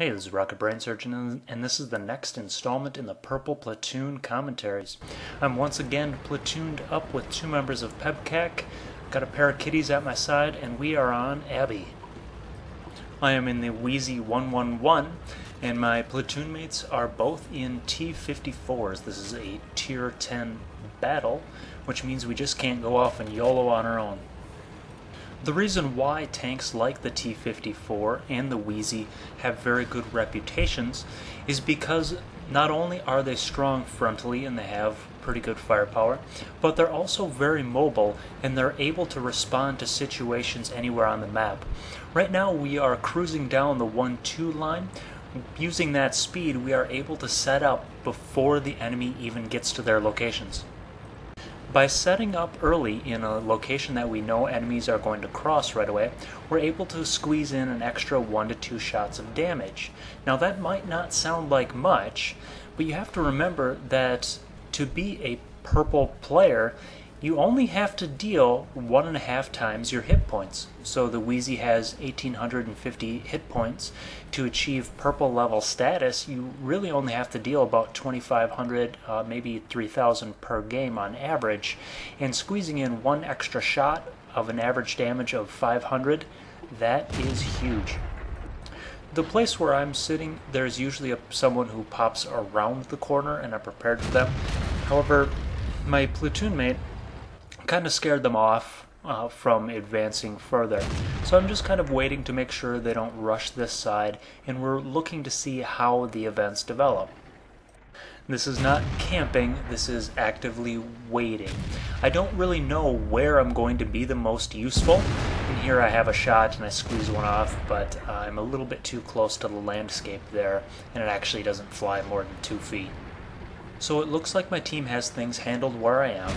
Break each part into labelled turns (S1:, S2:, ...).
S1: Hey, this is Rocket Brain Surgeon, and this is the next installment in the Purple Platoon commentaries. I'm once again platooned up with two members of PEBCAC, got a pair of kitties at my side, and we are on Abbey. I am in the Wheezy 111, and my platoon mates are both in T-54s. This is a Tier 10 battle, which means we just can't go off and YOLO on our own. The reason why tanks like the T-54 and the Wheezy have very good reputations is because not only are they strong frontally and they have pretty good firepower, but they're also very mobile and they're able to respond to situations anywhere on the map. Right now we are cruising down the 1-2 line. Using that speed, we are able to set up before the enemy even gets to their locations. By setting up early in a location that we know enemies are going to cross right away, we're able to squeeze in an extra 1 to 2 shots of damage. Now that might not sound like much, but you have to remember that to be a purple player, you only have to deal 1.5 times your hit points. So the Wheezy has 1,850 hit points. To achieve purple level status, you really only have to deal about 2,500, maybe 3,000 per game on average. And squeezing in one extra shot of an average damage of 500, that is huge. The place where I'm sitting, there's usually someone who pops around the corner and I'm prepared for them. However, my platoon mate kind of scared them off from advancing further. So I'm just kind of waiting to make sure they don't rush this side, and we're looking to see how the events develop. This is not camping, this is actively waiting. I don't really know where I'm going to be the most useful. And here I have a shot and I squeeze one off, but I'm a little bit too close to the landscape there, and it actually doesn't fly more than 2 feet. So it looks like my team has things handled where I am.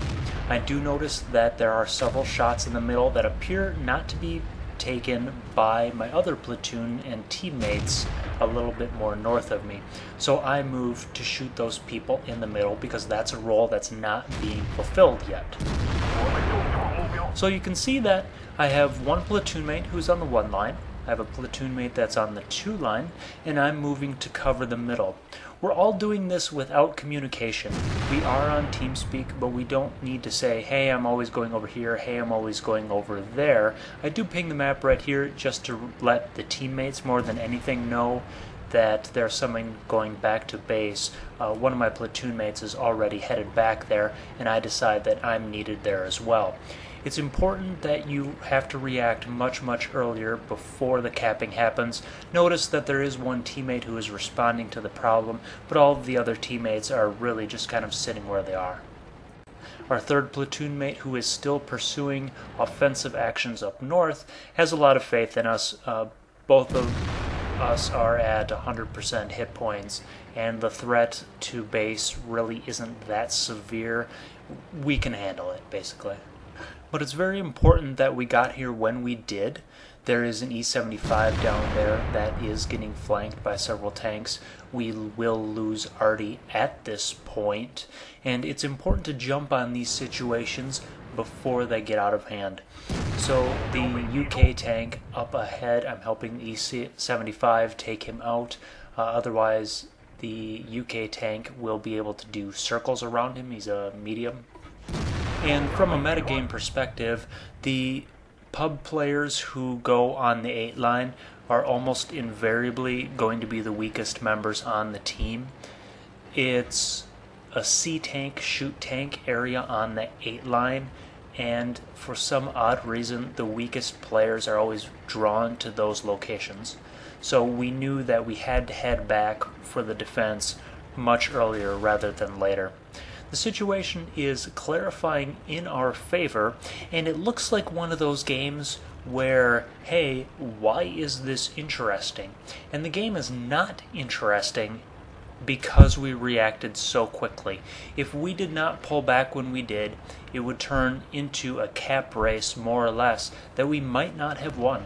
S1: I do notice that there are several shots in the middle that appear not to be taken by my other platoon and teammates a little bit more north of me. So I move to shoot those people in the middle because that's a role that's not being fulfilled yet. So you can see that I have one platoon mate who's on the 1 line, I have a platoon mate that's on the 2 line, and I'm moving to cover the middle. We're all doing this without communication. We are on TeamSpeak, but we don't need to say, hey, I'm always going over here, hey, I'm always going over there. I do ping the map right here just to let the teammates more than anything know that there's someone going back to base. One of my platoon mates is already headed back there, and I decide that I'm needed there as well. It's important that you have to react much earlier before the capping happens. Notice that there is one teammate who is responding to the problem, but all of the other teammates are really just kind of sitting where they are. Our third platoon mate, who is still pursuing offensive actions up north, has a lot of faith in us. Both of us are at 100% hit points, and the threat to base really isn't that severe. We can handle it, basically. But it's very important that we got here when we did. There is an E-75 down there that is getting flanked by several tanks. We will lose Artie at this point, and it's important to jump on these situations before they get out of hand. So the UK tank up ahead, I'm helping the E-75 take him out. Otherwise, the UK tank will be able to do circles around him. He's a medium. And from a metagame perspective, the pub players who go on the 8 line are almost invariably going to be the weakest members on the team. It's a C-tank, shoot-tank area on the 8 line, and for some odd reason, the weakest players are always drawn to those locations. So we knew that we had to head back for the defense much earlier rather than later. The situation is clarifying in our favor, and it looks like one of those games where, hey, why is this interesting? And the game is not interesting because we reacted so quickly. If we did not pull back when we did, it would turn into a cap race, more or less, that we might not have won.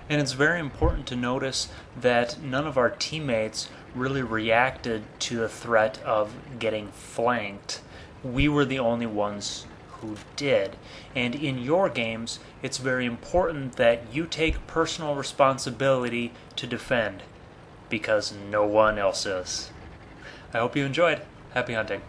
S1: And it's very important to notice that none of our teammates really reacted to the threat of getting flanked. We were the only ones who did. And in your games, it's very important that you take personal responsibility to defend. because no one else is. I hope you enjoyed. Happy hunting.